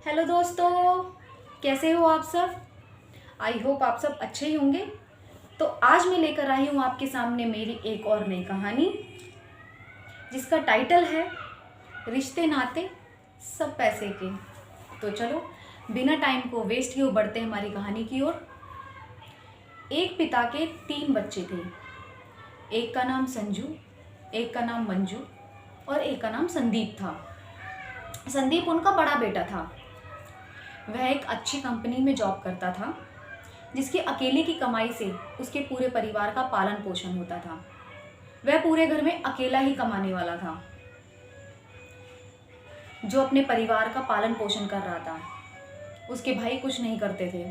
Hello दोस्तों, कैसे हो आप सब। आई होप आप सब अच्छे ही होंगे। तो आज मैं लेकर आई हूँ आपके सामने मेरी एक और नई कहानी, जिसका टाइटल है रिश्ते नाते सब पैसे के। तो चलो बिना टाइम को वेस्ट किए बढ़ते हैं हमारी कहानी की ओर। एक पिता के 3 बच्चे थे। एक का नाम संजू, एक का नाम मंजू और एक का नाम संदीप था। संदीप उनका बड़ा बेटा था। वह एक अच्छी कंपनी में जॉब करता था, जिसकी अकेले की कमाई से उसके पूरे परिवार का पालन पोषण होता था। वह पूरे घर में अकेला ही कमाने वाला था, जो अपने परिवार का पालन पोषण कर रहा था। उसके भाई कुछ नहीं करते थे।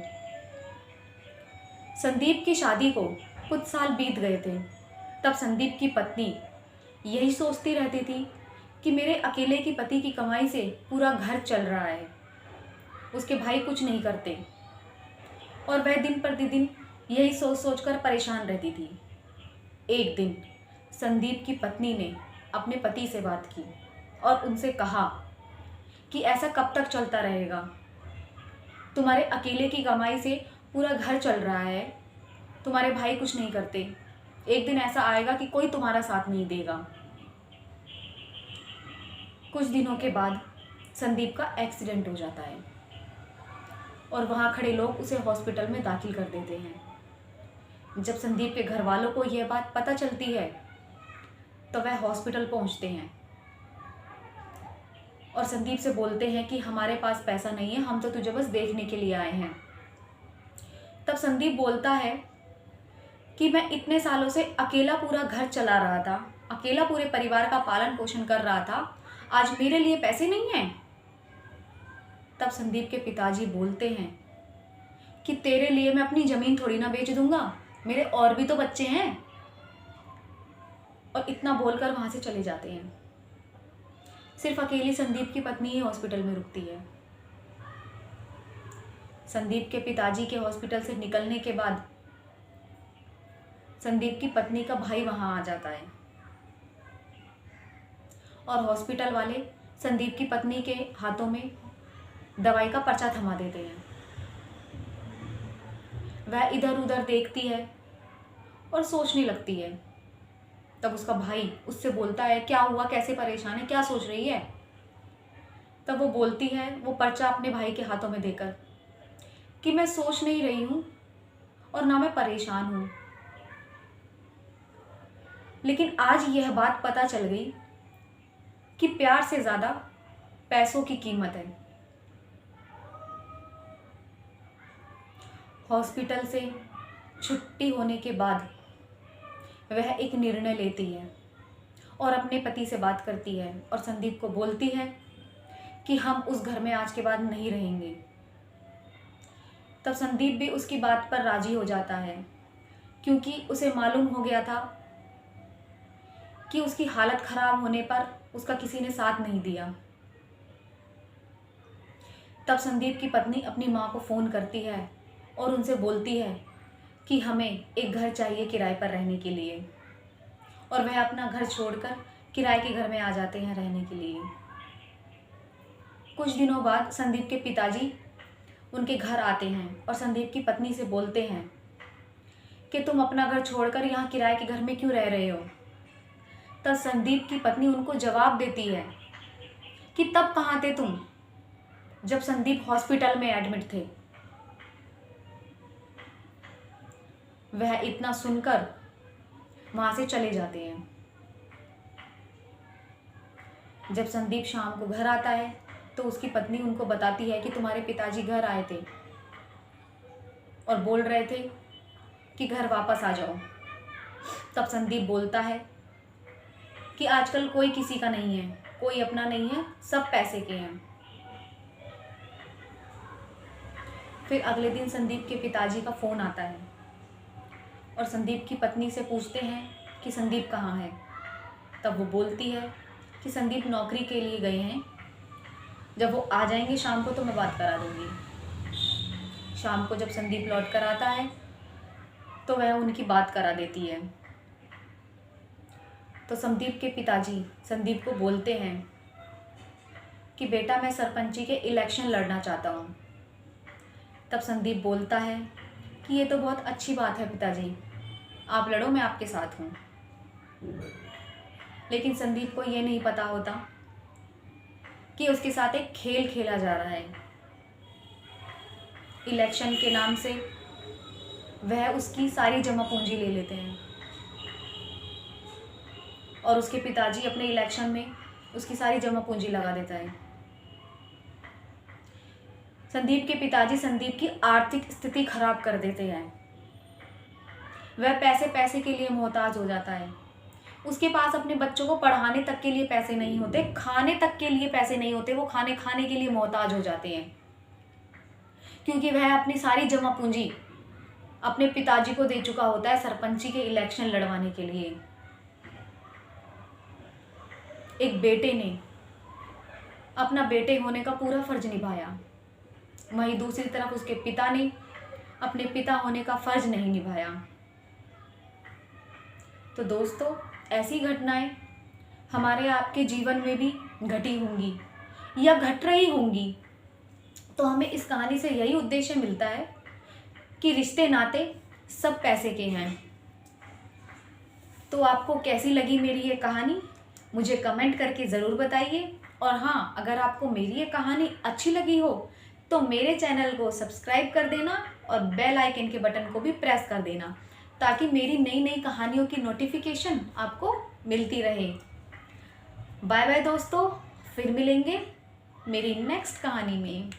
संदीप की शादी को कुछ साल बीत गए थे। तब संदीप की पत्नी यही सोचती रहती थी कि मेरे अकेले की पति की कमाई से पूरा घर चल रहा है, उसके भाई कुछ नहीं करते। और वह दिन प्रतिदिन यही सोच सोचकर परेशान रहती थी। एक दिन संदीप की पत्नी ने अपने पति से बात की और उनसे कहा कि ऐसा कब तक चलता रहेगा। तुम्हारे अकेले की कमाई से पूरा घर चल रहा है, तुम्हारे भाई कुछ नहीं करते। एक दिन ऐसा आएगा कि कोई तुम्हारा साथ नहीं देगा। कुछ दिनों के बाद संदीप का एक्सीडेंट हो जाता है और वहाँ खड़े लोग उसे हॉस्पिटल में दाखिल कर देते हैं। जब संदीप के घर वालों को यह बात पता चलती है तो वह हॉस्पिटल पहुँचते हैं और संदीप से बोलते हैं कि हमारे पास पैसा नहीं है, हम तो तुझे बस देखने के लिए आए हैं। तब संदीप बोलता है कि मैं इतने सालों से अकेला पूरा घर चला रहा था, अकेला पूरे परिवार का पालन पोषण कर रहा था, आज मेरे लिए पैसे नहीं हैं। तब संदीप के पिताजी बोलते हैं कि तेरे लिए मैं अपनी ज़मीन थोड़ी ना बेच दूंगा, मेरे और भी तो बच्चे हैं। और इतना बोलकर वहाँ से चले जाते हैं। सिर्फ अकेली संदीप की पत्नी ही हॉस्पिटल में रुकती है। संदीप के पिताजी के हॉस्पिटल से निकलने के बाद संदीप की पत्नी का भाई वहाँ आ जाता है और हॉस्पिटल वाले संदीप की पत्नी के हाथों में दवाई का पर्चा थमा देते हैं। वह इधर उधर देखती है और सोचने लगती है। तब उसका भाई उससे बोलता है, क्या हुआ, कैसे परेशान है, क्या सोच रही है। तब वो बोलती है, वो पर्चा अपने भाई के हाथों में देकर, कि मैं सोच नहीं रही हूँ और ना मैं परेशान हूँ, लेकिन आज यह बात पता चल गई कि प्यार से ज़्यादा पैसों की कीमत है। हॉस्पिटल से छुट्टी होने के बाद वह एक निर्णय लेती है और अपने पति से बात करती है और संदीप को बोलती है कि हम उस घर में आज के बाद नहीं रहेंगे। तब संदीप भी उसकी बात पर राजी हो जाता है, क्योंकि उसे मालूम हो गया था कि उसकी हालत खराब होने पर उसका किसी ने साथ नहीं दिया। तब संदीप की पत्नी अपनी माँ को फ़ोन करती है और उनसे बोलती है कि हमें एक घर चाहिए किराए पर रहने के लिए। और वह अपना घर छोड़कर किराए के घर में आ जाते हैं रहने के लिए। कुछ दिनों बाद संदीप के पिताजी उनके घर आते हैं और संदीप की पत्नी से बोलते हैं कि तुम अपना घर छोड़कर यहाँ किराए के घर में क्यों रह रहे हो। तब संदीप की पत्नी उनको जवाब देती है कि तब कहाँ थे तुम, जब संदीप हॉस्पिटल में एडमिट थे। वह इतना सुनकर वहाँ से चले जाते हैं। जब संदीप शाम को घर आता है तो उसकी पत्नी उनको बताती है कि तुम्हारे पिताजी घर आए थे और बोल रहे थे कि घर वापस आ जाओ। तब संदीप बोलता है कि आजकल कोई किसी का नहीं है, कोई अपना नहीं है, सब पैसे के हैं। फिर अगले दिन संदीप के पिताजी का फ़ोन आता है और संदीप की पत्नी से पूछते हैं कि संदीप कहाँ है। तब वो बोलती है कि संदीप नौकरी के लिए गए हैं, जब वो आ जाएंगे शाम को तो मैं बात करा दूँगी। शाम को जब संदीप लौट कर आता है तो वह उनकी बात करा देती है। तो संदीप के पिताजी संदीप को बोलते हैं कि बेटा मैं सरपंची के इलेक्शन लड़ना चाहता हूँ। तब संदीप बोलता है कि ये तो बहुत अच्छी बात है पिताजी, आप लड़ो, मैं आपके साथ हूँ। लेकिन संदीप को ये नहीं पता होता कि उसके साथ एक खेल खेला जा रहा है। इलेक्शन के नाम से वह उसकी सारी जमा पूंजी ले लेते हैं और उसके पिताजी अपने इलेक्शन में उसकी सारी जमा पूंजी लगा देता है। संदीप के पिताजी संदीप की आर्थिक स्थिति खराब कर देते हैं। वह पैसे पैसे के लिए मोहताज हो जाता है। उसके पास अपने बच्चों को पढ़ाने तक के लिए पैसे नहीं होते, खाने तक के लिए पैसे नहीं होते, वो खाने के लिए मोहताज हो जाते हैं, क्योंकि वह अपनी सारी जमा पूंजी अपने पिताजी को दे चुका होता है सरपंची के इलेक्शन लड़वाने के लिए। एक बेटे ने अपना बेटे होने का पूरा फर्ज निभाया, वहीं दूसरी तरफ उसके पिता ने अपने पिता होने का फर्ज नहीं निभाया। तो दोस्तों, ऐसी घटनाएं हमारे आपके जीवन में भी घटी होंगी या घट रही होंगी। तो हमें इस कहानी से यही उद्देश्य मिलता है कि रिश्ते नाते सब पैसे के हैं। तो आपको कैसी लगी मेरी ये कहानी, मुझे कमेंट करके ज़रूर बताइए। और हाँ, अगर आपको मेरी ये कहानी अच्छी लगी हो तो मेरे चैनल को सब्सक्राइब कर देना और बेल आइकन के बटन को भी प्रेस कर देना, ताकि मेरी नई नई कहानियों की नोटिफिकेशन आपको मिलती रहे। बाय बाय दोस्तों, फिर मिलेंगे मेरी नेक्स्ट कहानी में।